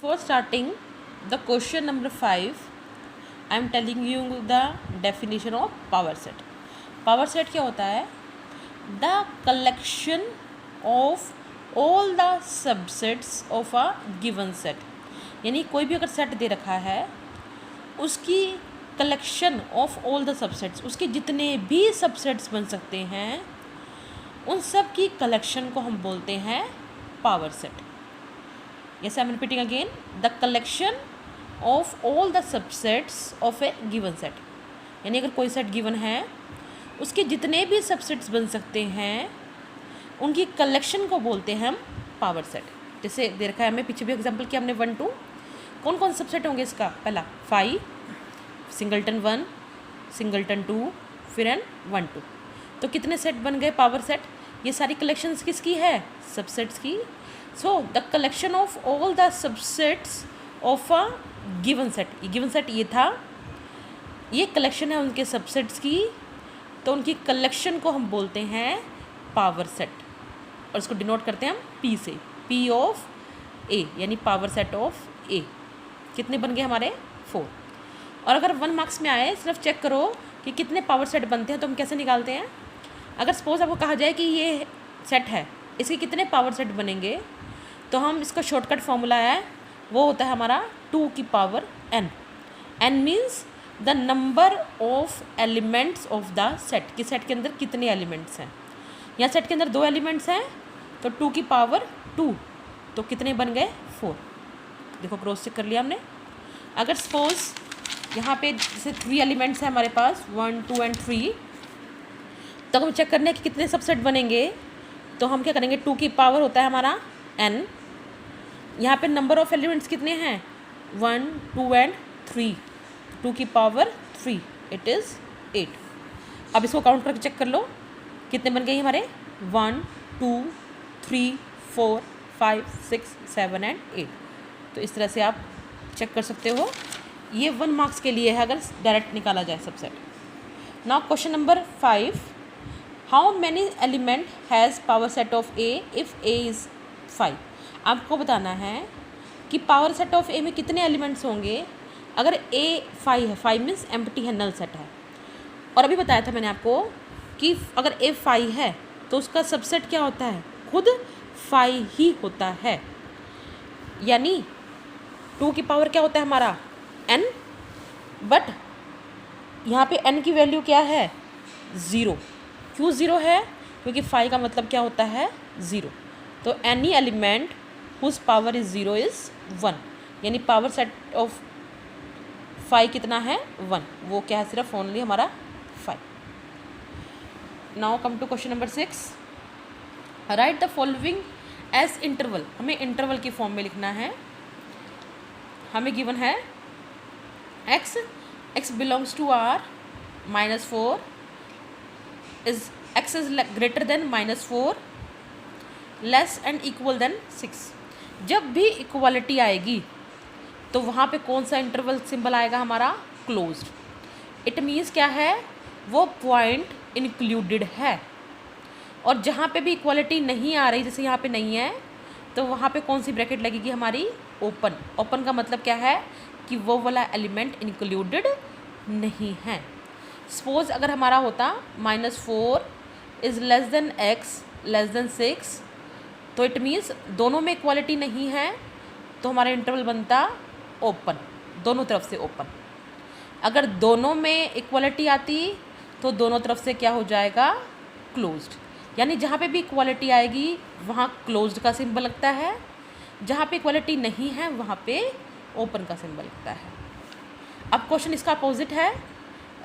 Before starting the question number 5, I am telling you the definition of power set. Power set क्या होता है? The collection of all the subsets of a given set. यानी कोई भी अगर set दे रखा है उसकी collection of all the subsets, उसके जितने भी सबसेट्स बन सकते हैं उन सब की कलेक्शन को हम बोलते हैं power set. Yes, I am repeating again. The collection of all the subsets of a given set. यानी अगर कोई सेट गिवन है उसके जितने भी सबसेट्स बन सकते हैं उनकी कलेक्शन को बोलते हैं हम पावर सेट. जैसे दे रखा है हमें, पीछे भी एग्जांपल किया हमने 1 2. कौन कौन सबसेट होंगे इसका? पहला 5, सिंगलटन 1, सिंगलटन 2, फिर एन 1 2. तो कितने सेट बन गए पावर सेट? ये सारी कलेक्शंस किसकी है? सबसेट्स की. So the collection of all the subsets of a given set. ये गिवन सेट ये था, ये कलेक्शन है उनके सबसेट्स की, तो उनकी कलेक्शन को हम बोलते हैं पावर सेट. और इसको डिनोट करते हैं हम पी से, पी ऑफ ए, यानी पावर सेट ऑफ ए. कितने बन गए हमारे? 4. और अगर 1 मार्क्स में आए, सिर्फ चेक करो कि कितने पावर सेट बनते हैं, तो हम कैसे निकालते हैं? अगर सपोज आपको कहा जाए कि ये सेट है, इसके कितने पावर सेट बनेंगे, तो हम इसका शॉर्टकट फॉर्मूला है, वो होता है हमारा 2 की power n. n means the number of elements of the set, कि सेट के अंदर कितने एलिमेंट्स हैं. यहाँ सेट के अंदर 2 एलिमेंट्स हैं, तो 2 की पावर 2, तो कितने बन गए? 4. देखो क्रॉस चेक कर लिया हमने. अगर सपोज यहाँ पे जैसे 3 एलिमेंट्स हैं हमारे पास, 1 2 एंड 3, तो हम चेक करने कि कितने सबसेट बनेंगे, तो हम क्या करेंगे? 2 की पावर होता है हमारा n. यहाँ पे नंबर ऑफ एलिमेंट्स कितने हैं? 1 2 एंड 3. 2 की पावर 3, इट इज़ 8. अब इसको काउंट करके चेक कर लो कितने बन गए हमारे? 1 2 3 4 5 6 7 एंड 8. तो इस तरह से आप चेक कर सकते हो. ये 1 मार्क्स के लिए है अगर डायरेक्ट निकाला जाए subset. Now question number 5, how many element has power set of A if A is 5. आपको बताना है कि पावर सेट ऑफ ए में कितने एलिमेंट्स होंगे अगर ए 5 है. 5 मीन्स एम्प्टी है, नल सेट है. और अभी बताया था मैंने आपको कि अगर ए 5 है तो उसका सबसेट क्या होता है? खुद 5 ही होता है. यानी 2 की पावर क्या होता है हमारा? n. बट यहाँ पे n की वैल्यू क्या है? 0. क्यों 0 है? क्योंकि 5 का मतलब क्या होता है? 0. तो any element whose power is 0 is 1. यानी पावर सेट ऑफ 5 कितना है? 1. वो क्या है? सिर्फ ओनली हमारा 5. Now come to question number 6. Write the following as interval. हमें इंटरवल की फॉर्म में लिखना है. हमें गिवन है x belongs to r -4 is x is greater than -4 less and equal than 6. जब भी इक्वालिटी आएगी तो वहाँ पे कौन सा इंटरवल सिंबल आएगा हमारा? क्लोज्ड. इट मीन्स क्या है? वो पॉइंट इंक्लूडेड है. और जहाँ पे भी इक्वालिटी नहीं आ रही, जैसे यहाँ पे नहीं है, तो वहाँ पे कौन सी ब्रैकेट लगेगी हमारी? ओपन. ओपन का मतलब क्या है? कि वो वाला एलिमेंट इंक्लूडेड नहीं है. सपोज अगर हमारा होता -4 is less than x less than 6, तो इट मीन्स दोनों में इक्वालिटी नहीं है, तो हमारा इंटरवल बनता ओपन, दोनों तरफ से ओपन. अगर दोनों में इक्वालिटी आती तो दोनों तरफ से क्या हो जाएगा? क्लोज्ड. यानी जहाँ पे भी इक्वालिटी आएगी वहाँ क्लोज्ड का सिंबल लगता है, जहाँ पे इक्वालिटी नहीं है वहाँ पे ओपन का सिंबल लगता है. अब क्वेश्चन इसका अपोजिट है.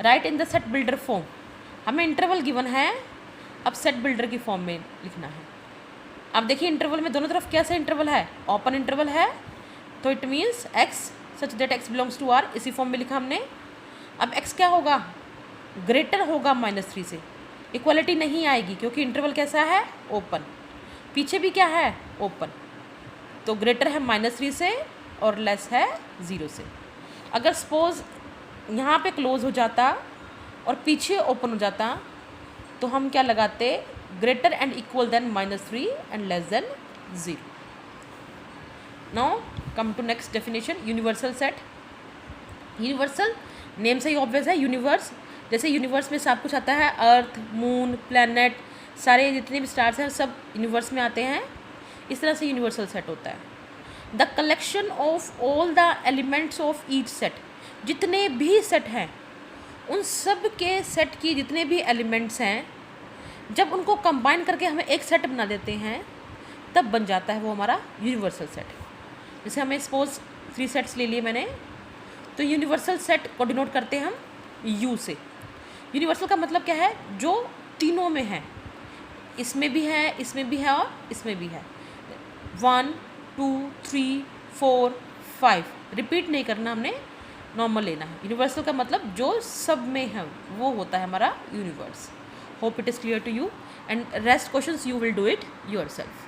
Right in the set builder form. हमें इंटरवल गिवन है, अब सेट बिल्डर की फॉर्म में लिखना है. अब देखिए इंटरवल में दोनों तरफ कैसे इंटरवल है? ओपन इंटरवल है, तो it means x such that x belongs to r. इसी फॉर्म में लिखा हमने. अब x क्या होगा? ग्रेटर होगा -3 से. इक्वालिटी नहीं आएगी क्योंकि इंटरवल कैसा है? ओपन. पीछे भी क्या है? ओपन. तो ग्रेटर है -3 से और लेस है 0 से. अगर सपोज यहाँ पे क्लोज हो जाता और पीछे ओपन हो जाता, तो हम क्या लगाते? greater and equal than -3 and less than 0. Now come to next definition, universal set. Universal name से ही ऑब्वियस है, यूनिवर्स, जैसे यूनिवर्स में सब कुछ आता है, अर्थ, मून, प्लैनेट, सारे जितने भी स्टार्स हैं सब यूनिवर्स में आते हैं, इस तरह से यूनिवर्सल सेट होता है। The collection of all the elements of each set, जितने भी सेट हैं उन सब के सेट की जितने भी एलिमेंट्स हैं, जब उनको कंबाइन करके हमें एक सेट बना देते हैं तब बन जाता है वो हमारा यूनिवर्सल सेट। जैसे हमें सपोज 3 सेट्स ले लिए मैंने, तो यूनिवर्सल सेट को डिनोट करते हैं हम यू से। यूनिवर्सल का मतलब क्या है, जो तीनों में है, इसमें भी है, इसमें भी है और इसमें भी है। 1 2 3 4 5 रिपीट नहीं करना, हमने नॉर्मल लेना है। यूनिवर्सल का मतलब जो सब में है वो होता है हमारा universe. Hope it is clear to you, and rest questions you will do it yourself.